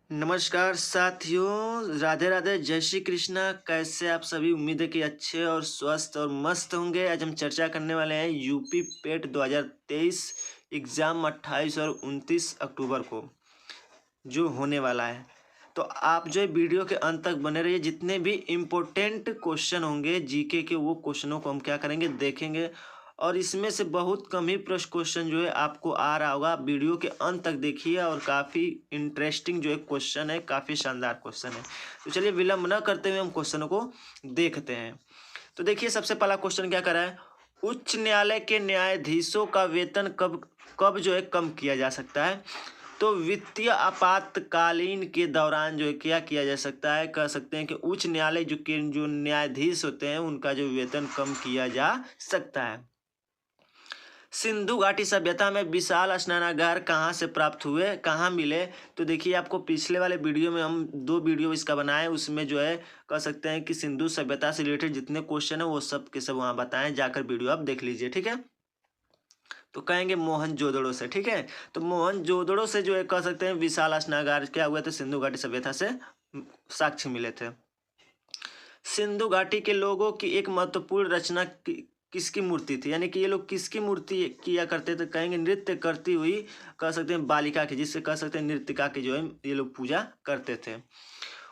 नमस्कार साथियों, राधे राधे, जय श्री कृष्णा। कैसे आप सभी? उम्मीद है कि अच्छे और स्वस्थ और मस्त होंगे। आज हम चर्चा करने वाले हैं यूपी पेट 2023 एग्ज़ाम 28 और 29 अक्टूबर को जो होने वाला है। तो आप जो है वीडियो के अंत तक बने रहिए। जितने भी इम्पोर्टेंट क्वेश्चन होंगे जीके के, वो क्वेश्चनों को हम क्या करेंगे, देखेंगे। और इसमें से बहुत कम ही प्रश्न क्वेश्चन जो है आपको आ रहा होगा। आप वीडियो के अंत तक देखिए और काफ़ी इंटरेस्टिंग जो है क्वेश्चन है, काफ़ी शानदार क्वेश्चन है। तो चलिए विलंब न करते हुए हम क्वेश्चनों को देखते हैं। तो देखिए सबसे पहला क्वेश्चन क्या कर रहा है, उच्च न्यायालय के न्यायाधीशों का वेतन कब कब जो है कम किया जा सकता है। तो वित्तीय आपातकालीन के दौरान जो है क्या किया जा सकता है, कह सकते हैं कि उच्च न्यायालय जो न्यायाधीश होते हैं उनका जो वेतन कम किया जा सकता है। सिंधु घाटी सभ्यता में विशाल स्नानागार कहाँ से प्राप्त हुए, कहाँ मिले। तो देखिए आपको पिछले वाले वीडियो में हम 2 वीडियो इसका बनाए, उसमें जो है कह सकते हैं कि सिंधु सभ्यता से रिलेटेड जितने क्वेश्चन है वो सब के सब वहाँ बताएं, जाकर वीडियो आप देख लीजिए, ठीक है। तो कहेंगे मोहनजोदड़ो से, ठीक है। तो मोहनजोदड़ो से जो है कह सकते हैं विशाल स्नानागार क्या हुए थे, सिंधु घाटी सभ्यता से साक्ष्य मिले थे। सिंधु घाटी के लोगों की एक महत्वपूर्ण रचना किसकी मूर्ति थी, यानी कि ये लोग किसकी मूर्ति किया करते थे, कहेंगे नृत्य करती हुई कह सकते हैं बालिका की, जिससे कह सकते हैं नृत्यिका की जो है ये लोग पूजा करते थे।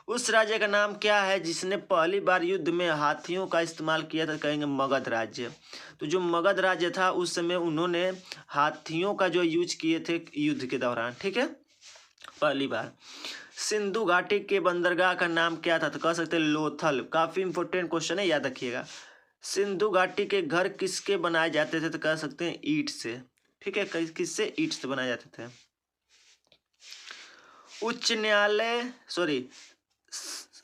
उस राज्य का नाम क्या है जिसने पहली बार युद्ध में हाथियों का इस्तेमाल किया था, कहेंगे मगध राज्य। तो जो मगध राज्य था उस समय उन्होंने हाथियों का जो यूज किए थे युद्ध के दौरान, ठीक है, पहली बार। सिंधु घाटी के बंदरगाह का नाम क्या था, तो कह सकते हैं लोथल। काफी इंपोर्टेंट क्वेश्चन है, याद रखिएगा। सिंधु घाटी के घर किसके बनाए जाते थे, तो कह सकते हैं ईंट से, ठीक है, किससे, ईंट से बनाए जाते थे। उच्च न्यायालय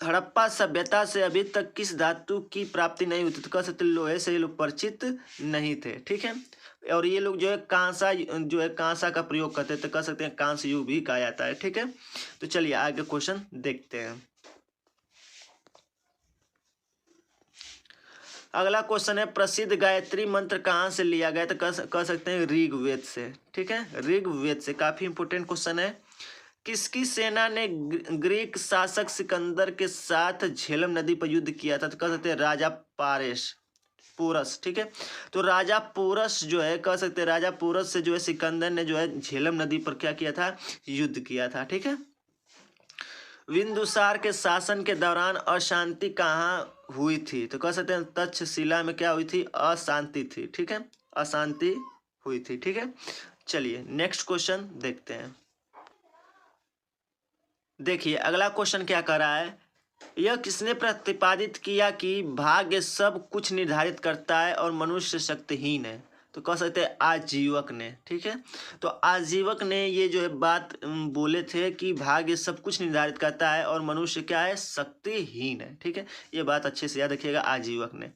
हड़प्पा सभ्यता से अभी तक किस धातु की प्राप्ति नहीं हुई थी, तो कह सकते लोहे से ये लोग परिचित नहीं थे, ठीक है। और ये लोग जो है कांसा का प्रयोग करते थे, कह सकते हैं कांस्य युग भी कहा जाता है, ठीक है। तो चलिए आगे क्वेश्चन देखते हैं। अगला क्वेश्चन है प्रसिद्ध गायत्री मंत्र कहाँ से लिया गया, तो कह सकते हैं ऋग्वेद से, ठीक है, ऋग्वेद से। काफी इंपोर्टेंट क्वेश्चन है। किसकी सेना ने ग्रीक शासक सिकंदर के साथ झेलम नदी पर युद्ध किया था, तो कह सकते हैं राजा पोरस, ठीक है। तो राजा पोरस जो है कह सकते हैं राजा पोरस से जो है सिकंदर ने जो है झेलम नदी पर क्या किया था, युद्ध किया था, ठीक है। बिंदुसार के शासन के दौरान अशांति कहाँ हुई थी, तो कह सकते हैं तक्षशिला में क्या हुई थी, अशांति थी, ठीक है, अशांति हुई थी, ठीक है। चलिए नेक्स्ट क्वेश्चन देखते हैं। देखिए अगला क्वेश्चन क्या कर रहा है, यह किसने प्रतिपादित किया कि भाग्य सब कुछ निर्धारित करता है और मनुष्य शक्तिहीन है, तो कह सकते हैं आजीवक ने, ठीक है। तो आजीवक ने ये जो है बात बोले थे कि भाग्य सब कुछ निर्धारित करता है और मनुष्य क्या है, शक्तिहीन है, ठीक है। ये बात अच्छे से याद रखिएगा, आजीवक ने।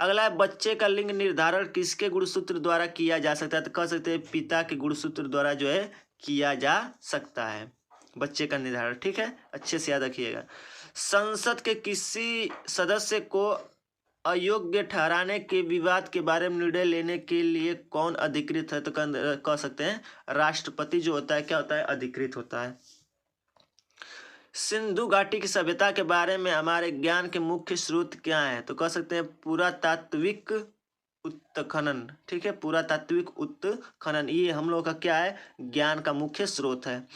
अगला है बच्चे का लिंग निर्धारण किसके गुणसूत्र द्वारा किया जा सकता है, तो कह सकते हैं पिता के गुणसूत्र द्वारा जो है किया जा सकता है बच्चे का निर्धारण, ठीक है, अच्छे से याद रखिएगा। संसद के किसी सदस्य को अयोग्य ठहराने के विवाद के बारे में निर्णय लेने के लिए कौन अधिकृत है, तो कह सकते हैं राष्ट्रपति जो होता है क्या होता है, अधिकृत होता है। सिंधु घाटी की सभ्यता के बारे में हमारे ज्ञान के मुख्य स्रोत क्या है, तो कह सकते हैं पुरातात्विक उत्खनन, ठीक है, पुरातात्विक उत्खनन, ये हम लोग का क्या है, ज्ञान का मुख्य स्रोत है।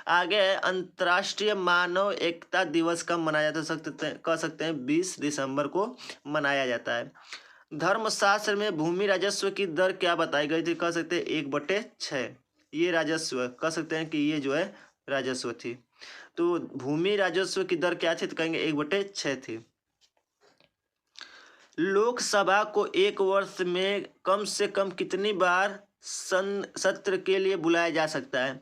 आगे है अंतर्राष्ट्रीय मानव एकता दिवस कब मनाया जाता है, कह सकते हैं 20 दिसंबर को मनाया जाता है। धर्मशास्त्र में भूमि राजस्व की दर क्या बताई गई थी, कह सकते हैं 1/6, ये राजस्व कह सकते हैं कि ये जो है राजस्व थी। तो भूमि राजस्व की दर क्या थी, तो कहेंगे 1/6 थी। लोकसभा को एक वर्ष में कम से कम कितनी बार सत्र के लिए बुलाया जा सकता है,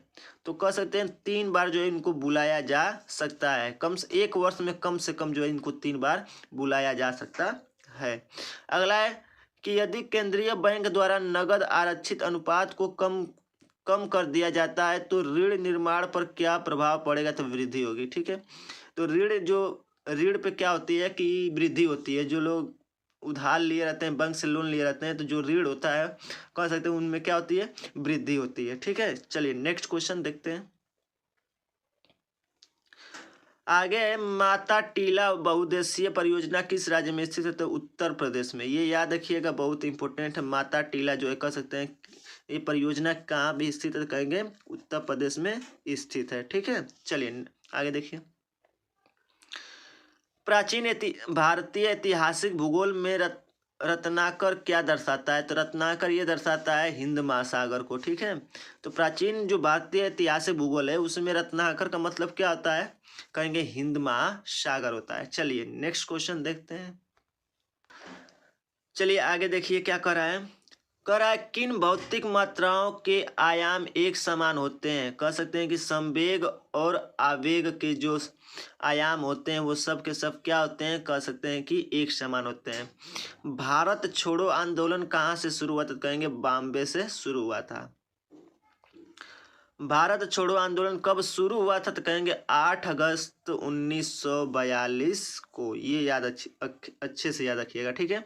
तो कह सकते हैं 3 बार जो है इनको बुलाया जा सकता है। एक वर्ष में कम से कम जो है इनको 3 बार बुलाया जा सकता है। अगला है कि यदि केंद्रीय बैंक द्वारा नगद आरक्षित अनुपात को कम कम कर दिया जाता है तो ऋण निर्माण पर क्या प्रभाव पड़ेगा, तो वृद्धि होगी, ठीक है। तो ऋण पे क्या होती है कि वृद्धि होती है। जो लोग उधार लिए रहते हैं, बैंक से लोन लिए रहते हैं, तो जो ऋण होता है कह सकते हैं उनमें क्या होती है, वृद्धि होती है, ठीक है। चलिए नेक्स्ट क्वेश्चन देखते हैं। आगे माता टीला बहुउद्देशीय परियोजना किस राज्य में स्थित है? तो उत्तर प्रदेश में। ये याद रखिएगा, बहुत इंपॉर्टेंट है। माता टीला जो है कह सकते हैं ये परियोजना कहाँ भी स्थित है? तो कहेंगे उत्तर प्रदेश में स्थित है। ठीक है, चलिए आगे देखिए। प्राचीन भारतीय ऐतिहासिक भूगोल में रत्नाकर क्या दर्शाता है? तो रत्नाकर ये दर्शाता है हिंद महासागर को। ठीक है, तो प्राचीन जो भारतीय ऐतिहासिक भूगोल है उसमें रत्नाकर का मतलब क्या होता है? कहेंगे हिंद महासागर होता है। चलिए नेक्स्ट क्वेश्चन देखते हैं। चलिए आगे देखिए क्या कर रहा है। कह रहा है किन भौतिक मात्राओं के आयाम एक समान होते हैं? कह सकते हैं कि संवेग और आवेग के जो आयाम होते हैं वो सब के सब क्या होते हैं? कह सकते हैं कि एक समान होते हैं। भारत छोड़ो आंदोलन कहाँ से शुरू हुआ? तो कहेंगे बॉम्बे से शुरू हुआ था। भारत छोड़ो आंदोलन कब शुरू हुआ था? तो कहेंगे 8 अगस्त 1942 को। ये याद अच्छे से याद रखिएगा। ठीक है,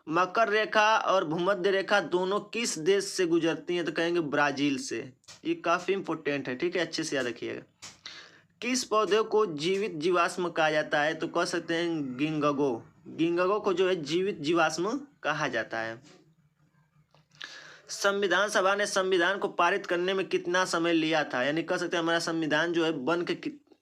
मकर रेखा और भूमध्य रेखा दोनों किस देश से गुजरती हैं? तो कहेंगे ब्राजील से। ये काफी इंपॉर्टेंट है। ठीक है, अच्छे से याद रखिएगा। किस पौधे को जीवित जीवाश्म कहा जाता है? तो कह सकते हैं गिंगगो। गिंगगो को जो है जीवित जीवाश्म कहा जाता है। संविधान सभा ने संविधान को पारित करने में कितना समय लिया था? यानी कह सकते हैं हमारा संविधान जो है बन के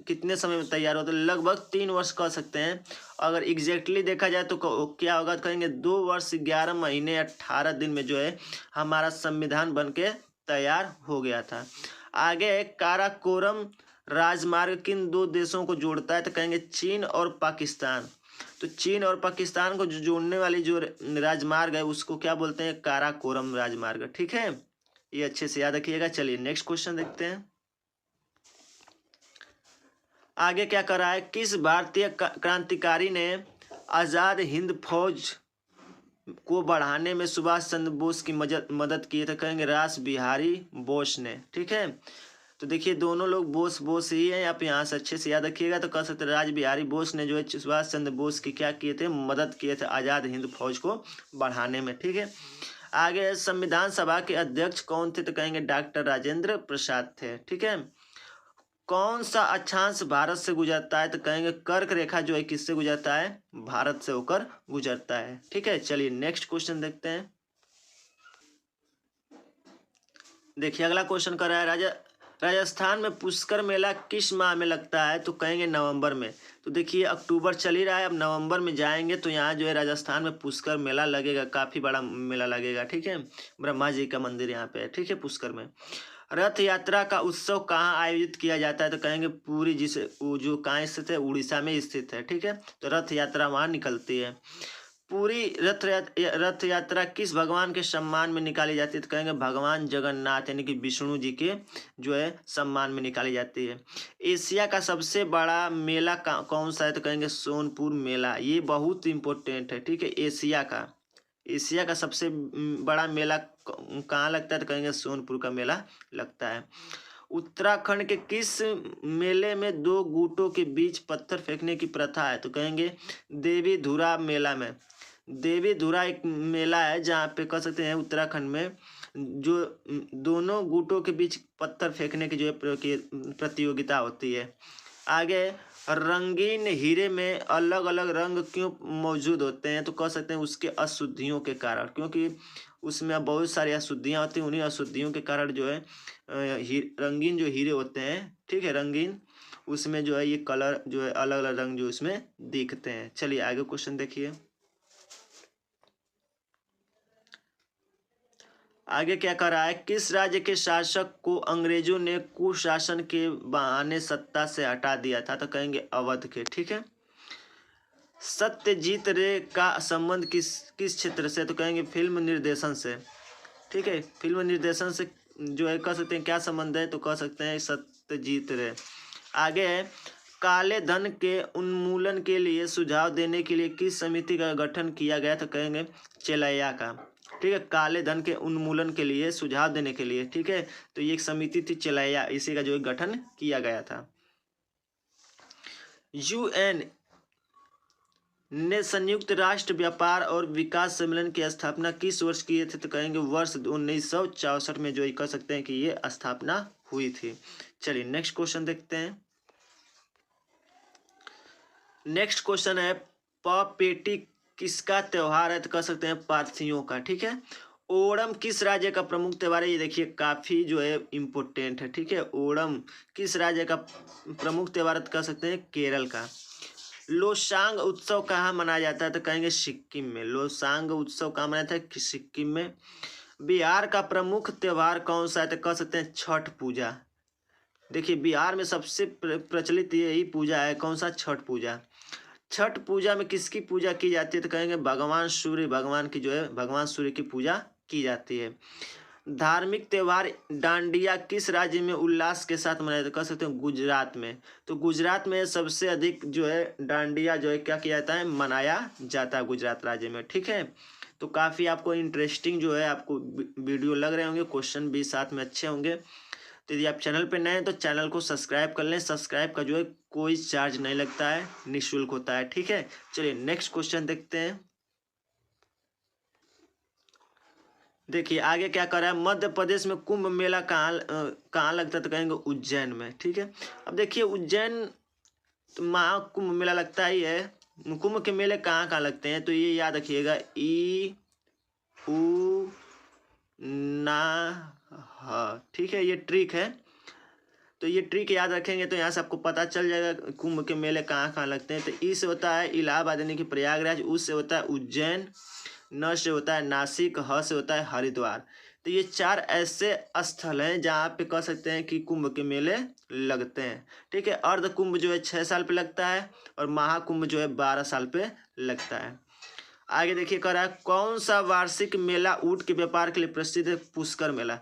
कितने समय में तैयार होता है? लगभग 3 वर्ष कह सकते हैं। अगर एग्जैक्टली देखा जाए तो क्या होगा? तो कहेंगे 2 वर्ष 11 महीने 18 दिन में जो है हमारा संविधान बन के तैयार हो गया था। आगे काराकोरम राजमार्ग किन 2 देशों को जोड़ता है? तो कहेंगे चीन और पाकिस्तान। तो चीन और पाकिस्तान को जो जोड़ने वाली जो राजमार्ग है उसको क्या बोलते हैं? काराकोरम राजमार्ग। ठीक है, ये अच्छे से याद रखिएगा। चलिए नेक्स्ट क्वेश्चन देखते हैं। आगे क्या कर रहा है। किस भारतीय क्रांतिकारी ने आजाद हिंद फौज को बढ़ाने में सुभाष चंद्र बोस की मदद की? तो कहेंगे रास बिहारी बोस ने। ठीक है, तो देखिए दोनों लोग बोस बोस ही हैं। आप यहाँ से अच्छे से याद रखिएगा। तो कह सकते राज बिहारी बोस ने जो है सुभाष चंद्र बोस की क्या किए थे? मदद किए थे आजाद हिंद फौज को बढ़ाने में। ठीक है, आगे संविधान सभा के अध्यक्ष कौन थे? तो कहेंगे डॉक्टर राजेंद्र प्रसाद थे। ठीक है, कौन सा अक्षांश भारत से गुजरता है? तो कहेंगे कर्क रेखा जो है किससे गुजरता है? भारत से होकर गुजरता है। ठीक है, चलिए नेक्स्ट क्वेश्चन देखते हैं। देखिए अगला क्वेश्चन कर रहा है राजस्थान में पुष्कर मेला किस माह में लगता है? तो कहेंगे नवंबर में। तो देखिए अक्टूबर चल ही रहा है, अब नवंबर में जाएंगे तो यहाँ जो है राजस्थान में पुष्कर मेला लगेगा। काफी बड़ा मेला लगेगा। ठीक है, ब्रह्मा जी का मंदिर यहाँ पे है। ठीक है, पुष्कर में। रथ यात्रा का उत्सव कहाँ आयोजित किया जाता है? तो कहेंगे पुरी, जिसे जो कहाँ स्थित है? उड़ीसा में स्थित है। ठीक है, तो रथ यात्रा वहाँ निकलती है। पूरी रथ यात्रा किस भगवान के सम्मान में निकाली जाती है? तो कहेंगे भगवान जगन्नाथ यानी कि विष्णु जी के जो है सम्मान में निकाली जाती है। एशिया का सबसे बड़ा मेला कौन सा है? तो कहेंगे सोनपुर मेला। ये बहुत इंपॉर्टेंट है। ठीक है, एशिया का सबसे बड़ा मेला कहाँ लगता है? तो कहेंगे सोनपुर का मेला लगता है। उत्तराखंड के किस मेले में 2 गुटों के बीच पत्थर फेंकने की प्रथा है? तो कहेंगे देवी धुरा मेला में। देवी धुरा एक मेला है जहाँ पे कह सकते हैं उत्तराखंड में जो दोनों गुटों के बीच पत्थर फेंकने की जो है प्रतियोगिता होती है। आगे रंगीन हीरे में अलग अलग रंग क्यों मौजूद होते हैं? तो कह सकते हैं उसके अशुद्धियों के कारण, क्योंकि उसमें बहुत सारी अशुद्धियाँ होती हैं। उन्हीं अशुद्धियों के कारण जो है रंगीन जो हीरे होते हैं, ठीक है, रंगीन, उसमें जो है ये कलर जो है अलग अलग रंग जो इसमें दिखते हैं। चलिए आगे क्वेश्चन देखिए। आगे क्या कर रहा है। किस राज्य के शासक को अंग्रेजों ने कुशासन के बहाने सत्ता से हटा दिया था? तो कहेंगे अवध के। ठीक है, सत्यजीत रे का संबंध किस क्षेत्र से? तो कहेंगे फिल्म निर्देशन से। ठीक है, फिल्म निर्देशन से जो है कह सकते हैं क्या संबंध है? तो कह सकते हैं सत्यजीत रे। आगे है काले धन के उन्मूलन के लिए सुझाव देने के लिए किस समिति का गठन किया गया? तो कहेंगे चेलैया का। ठीक है, काले धन के उन्मूलन के लिए सुझाव देने के लिए। ठीक है, तो ये एक समिति थी चेलैया, इसी का जो है गठन किया गया था। यूएन ने संयुक्त राष्ट्र व्यापार और विकास सम्मेलन की स्थापना किस वर्ष किए थे? तो कहेंगे वर्ष 1964 में जो कह सकते हैं कि ये स्थापना हुई थी। चलिए नेक्स्ट क्वेश्चन देखते हैं। नेक्स्ट क्वेश्चन है पपेटी किसका त्योहार है, तो कह सकते हैं पारसियों का। ठीक है। ओणम किस राज्य का प्रमुख त्योहार है, ये देखिए काफी जो है इम्पोर्टेंट है। ठीक है। ओणम किस राज्य का प्रमुख त्योहार है, तो कह सकते हैं केरल का। लोसांग उत्सव कहाँ मनाया जाता है, तो कहेंगे सिक्किम में। लोसांग उत्सव कहाँ मनाया जाता है, सिक्किम में। बिहार का प्रमुख त्योहार कौन सा है, तो कह सकते हैं छठ पूजा। देखिए बिहार में सबसे प्रचलित यही पूजा है, कौन सा, छठ पूजा। छठ पूजा में किसकी पूजा की जाती है, तो कहेंगे भगवान सूर्य भगवान की जो है भगवान सूर्य की पूजा की जाती है। धार्मिक त्योहार डांडिया किस राज्य में उल्लास के साथ मनाया जाता है, कह सकते हैं गुजरात में। तो गुजरात में सबसे अधिक जो है डांडिया जो है क्या किया जाता है, मनाया जाता है गुजरात राज्य में। ठीक है। तो काफ़ी आपको इंटरेस्टिंग जो है आपको वीडियो लग रहे होंगे, क्वेश्चन भी साथ में अच्छे होंगे। तो यदि आप चैनल पर नए हैं तो चैनल को सब्सक्राइब कर लें। सब्सक्राइब का जो है कोई चार्ज नहीं लगता है, निःशुल्क होता है। ठीक है। चलिए नेक्स्ट क्वेश्चन देखते हैं। देखिए आगे क्या कर रहा है, मध्य प्रदेश में कुंभ मेला कहाँ लगता है, तो कहेंगे उज्जैन में। ठीक है। अब देखिए उज्जैन महाकुंभ मेला लगता ही है। कुंभ के मेले कहाँ कहाँ लगते हैं, तो ये याद रखिएगा, ई उ ना ह। ठीक है, ये ट्रिक है। तो ये ट्रिक याद रखेंगे तो यहाँ से आपको पता चल जाएगा कुंभ के मेले कहाँ कहाँ लगते हैं। तो ई से होता है इलाहाबाद यानी कि प्रयागराज, उ से होता है उज्जैन, न से होता है नासिक, ह से होता है हरिद्वार। तो ये चार ऐसे स्थल हैं जहाँ पे कह सकते हैं कि कुंभ के मेले लगते हैं। ठीक है। अर्ध कुंभ जो है 6 साल पे लगता है और महाकुंभ जो है 12 साल पे लगता है। आगे देखिए कह रहा है कौन सा वार्षिक मेला ऊँट के व्यापार के लिए प्रसिद्ध है, पुष्कर मेला।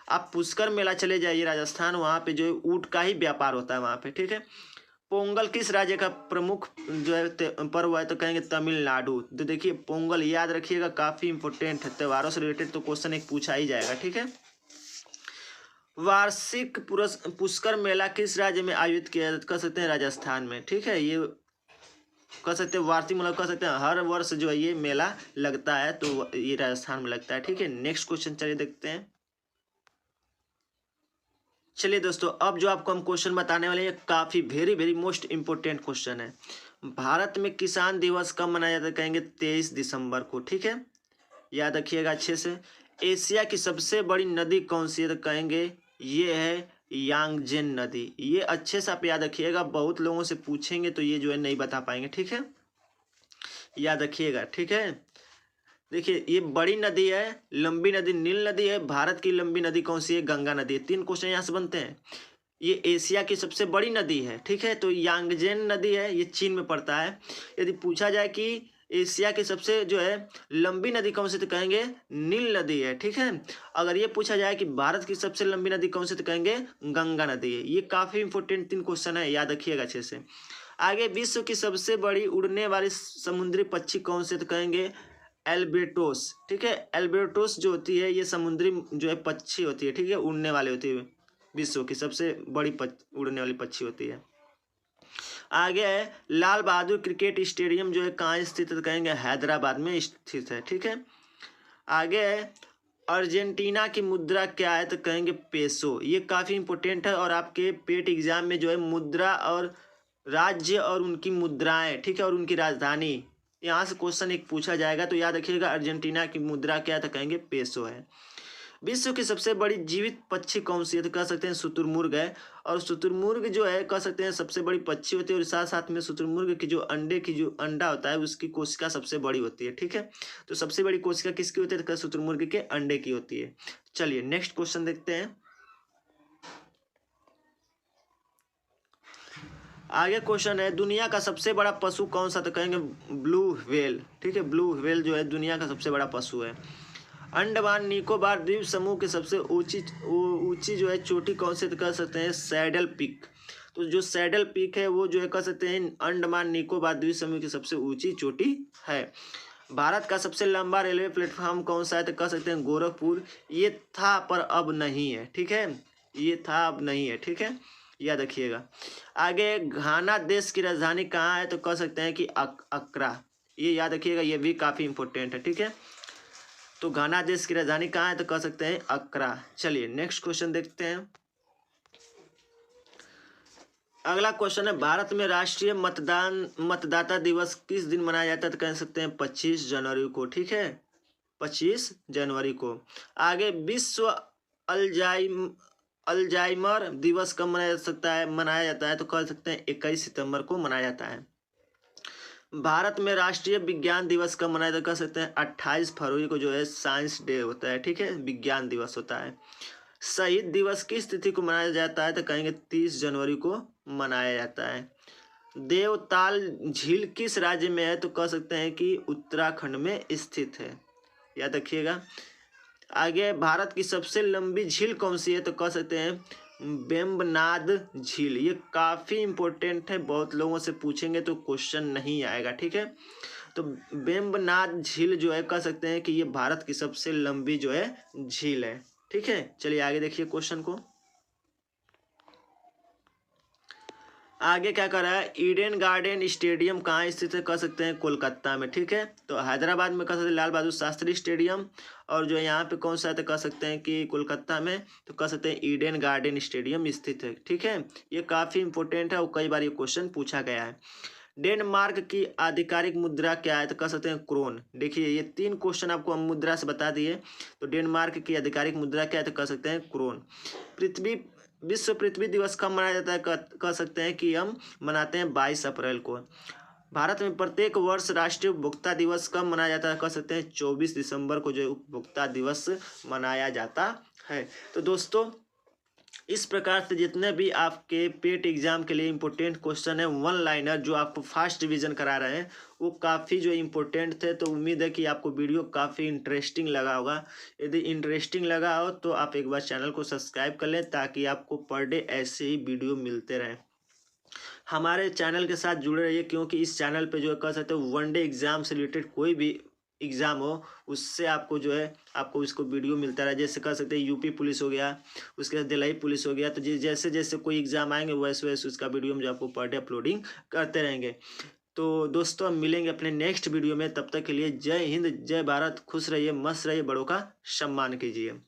आप पुष्कर मेला चले जाइए राजस्थान, वहाँ पे जो है ऊँट का ही व्यापार होता है वहाँ पे। ठीक है। पोंगल किस राज्य का प्रमुख जो है पर्व है, तो कहेंगे तमिलनाडु। तो देखिए पोंगल याद रखिएगा, काफी इंपोर्टेंट है, त्योहारों से रिलेटेड तो क्वेश्चन एक पूछा ही जाएगा। ठीक है। वार्षिक पुष्कर मेला किस राज्य में आयोजित किया जाता है, कह सकते हैं राजस्थान में। ठीक है। ये कह सकते हैं वार्षिक मतलब कह सकते हैं हर वर्ष जो है ये मेला लगता है, तो ये राजस्थान में लगता है। ठीक है। नेक्स्ट क्वेश्चन चलिए देखते हैं। चलिए दोस्तों अब जो आपको हम क्वेश्चन बताने वाले हैं काफ़ी very very most important question है। भारत में किसान दिवस कब मनाया जाता है, कहेंगे 23 दिसंबर को। ठीक है। याद रखिएगा अच्छे से। एशिया की सबसे बड़ी नदी कौन सी है, तो कहेंगे ये है यांगजेन नदी। ये अच्छे से आप याद रखिएगा, बहुत लोगों से पूछेंगे तो ये जो है नहीं बता पाएंगे। ठीक है। याद रखिएगा। ठीक है। देखिए ये बड़ी नदी है, लंबी नदी नील नदी है। भारत की लंबी नदी कौन सी है, गंगा नदी है। 3 क्वेश्चन यहाँ से बनते हैं। ये एशिया की सबसे बड़ी नदी है। ठीक है। तो यांगजेन नदी है, ये चीन में पड़ता है। यदि पूछा जाए कि एशिया की सबसे जो है लंबी नदी कौन सी, तो कहेंगे नील नदी है। ठीक है। अगर ये पूछा जाए कि भारत की सबसे लंबी नदी कौन सी, तो कहेंगे गंगा नदी है। ये काफी इंपोर्टेंट 3 क्वेश्चन है, याद रखिएगा अच्छे से। आगे विश्व की सबसे बड़ी उड़ने वाली समुद्री पक्षी कौन से, तो कहेंगे एल्बेट्रोस। ठीक है। एल्बेट्रोस जो होती है ये समुद्री जो है पक्षी होती है। ठीक है। उड़ने वाली होती है, विश्व की सबसे बड़ी उड़ने वाली पक्षी होती है। आगे है लाल बहादुर क्रिकेट स्टेडियम जो है कहाँ स्थित है, तो कहेंगे हैदराबाद में स्थित है। ठीक है। आगे है अर्जेंटीना की मुद्रा क्या है, तो कहेंगे पेसो। ये काफ़ी इंपॉर्टेंट है और आपके पेट एग्जाम में जो है मुद्रा और राज्य और उनकी मुद्राएं, ठीक है, और उनकी राजधानी, यहाँ से क्वेश्चन एक पूछा जाएगा। तो याद रखिएगा अर्जेंटीना की मुद्रा क्या है, तो कहेंगे पेसो है। विश्व की सबसे बड़ी जीवित पक्षी कौन सी है, तो कह सकते हैं शुतुरमुर्ग है। और शुतुरमुर्ग जो है कह सकते हैं सबसे बड़ी पक्षी होती है और साथ साथ में शुतुरमुर्ग की जो अंडे की जो अंडा होता है उसकी कोशिका सबसे बड़ी होती है। ठीक है। तो सबसे बड़ी कोशिका किसकी होती है, तो शुतुरमुर्ग के अंडे की होती है। चलिए नेक्स्ट क्वेश्चन देखते हैं। आगे क्वेश्चन है दुनिया का सबसे बड़ा पशु कौन सा, तो कहेंगे ब्लू व्हेल। ठीक है। ब्लू व्हेल जो है दुनिया का सबसे बड़ा पशु है। अंडमान निकोबार द्वीप समूह की सबसे ऊंची ऊंची जो है चोटी कौन से, तो कह सकते हैं सैडल पीक। तो जो सैडल पीक है वो जो है कह सकते हैं अंडमान निकोबार द्वीप समूह की सबसे ऊंची चोटी है। भारत का सबसे लंबा रेलवे प्लेटफॉर्म कौन सा है, तो कह सकते हैं गोरखपुर। ये था पर अब नहीं है। ठीक है। ये था अब नहीं है। ठीक है। याद रखिएगा। आगे घाना देश की राजधानी कहाँ है, तो कह सकते हैं कि अक्रा। ये याद रखिएगा, ये भी काफ़ी इंपॉर्टेंट है। ठीक है। तो घाना देश की राजधानी कहाँ है, तो कह सकते हैं अक्रा। चलिए नेक्स्ट क्वेश्चन देखते हैं। अगला क्वेश्चन है, भारत में राष्ट्रीय मतदाता दिवस किस दिन मनाया जाता है? तो कह सकते हैं 25 जनवरी को। ठीक है, 25 जनवरी को। आगे, विश्व अल्जाइम अल्जाइमर दिवस कब मनाया जाता है? तो कह सकते हैं 21 सितंबर को मनाया जाता है। भारत में राष्ट्रीय विज्ञान दिवस कब मनाया जाता है? कह सकते हैं 28 फरवरी को जो है साइंस डे होता है। ठीक है, विज्ञान दिवस होता है। शहीद दिवस किस तिथि को मनाया जाता है? तो कहेंगे 30 जनवरी को मनाया जाता है। देवताल झील किस राज्य में है? तो कह सकते हैं कि उत्तराखंड में स्थित है, याद रखिएगा। आगे, भारत की सबसे लंबी झील कौन सी है? तो कह सकते हैं वेम्बनाड झील। ये काफ़ी इंपॉर्टेंट है, बहुत लोगों से पूछेंगे तो क्वेश्चन नहीं आएगा। ठीक है, तो वेम्बनाड झील जो है कह सकते हैं कि ये भारत की सबसे लंबी जो है झील है। ठीक है, चलिए आगे देखिए क्वेश्चन को। आगे क्या कर रहा है, ईडन गार्डन स्टेडियम कहाँ स्थित है? कह सकते हैं कोलकाता में। ठीक है, तो हैदराबाद में कह सकते हैं लाल बहादुर शास्त्री स्टेडियम, और जो यहाँ पे कौन सा है तो कह सकते हैं कि कोलकाता में तो कह सकते हैं ईडन गार्डन स्टेडियम स्थित है। ठीक है, ये काफ़ी इंपॉर्टेंट है और कई बार ये क्वेश्चन पूछा गया है। डेनमार्क की आधिकारिक मुद्रा क्या है? तो कह सकते हैं क्रोन। देखिए, ये 3 क्वेश्चन आपको हम मुद्रा से बता दिए। तो डेनमार्क की आधिकारिक मुद्रा क्या है? तो कह सकते हैं क्रोन। विश्व पृथ्वी दिवस कब मनाया जाता है? कह सकते हैं कि हम मनाते हैं 22 अप्रैल को। भारत में प्रत्येक वर्ष राष्ट्रीय उपभोक्ता दिवस कब मनाया जाता है? कह सकते हैं 24 दिसंबर को जो उपभोक्ता दिवस मनाया जाता है। तो दोस्तों, इस प्रकार से जितने भी आपके पेट एग्जाम के लिए इम्पोर्टेंट क्वेश्चन है, वन लाइनर जो आपको फर्स्ट डिवीजन करा रहे हैं, वो काफ़ी जो इम्पोर्टेंट थे। तो उम्मीद है कि आपको वीडियो काफ़ी इंटरेस्टिंग लगा होगा। यदि इंटरेस्टिंग लगा हो तो आप एक बार चैनल को सब्सक्राइब कर लें, ताकि आपको पर डे ऐसे ही वीडियो मिलते रहें। हमारे चैनल के साथ जुड़े रहिए, क्योंकि इस चैनल पे जो है कह सकते हो वन डे एग्जाम से रिलेटेड कोई भी एग्ज़ाम हो, उससे आपको जो है आपको इसको वीडियो मिलता रहा। जैसे कह सकते हैं यूपी पुलिस हो गया, उसके बाद दिल्ली पुलिस हो गया। तो जैसे जैसे कोई एग्ज़ाम आएंगे वैसे वैसे उसका वीडियो हम जो आपको पर डे अपलोडिंग करते रहेंगे। तो दोस्तों, हम मिलेंगे अपने नेक्स्ट वीडियो में। तब तक के लिए जय हिंद, जय भारत, खुश रहिए, मस्त रहिए, बड़ों का सम्मान कीजिए।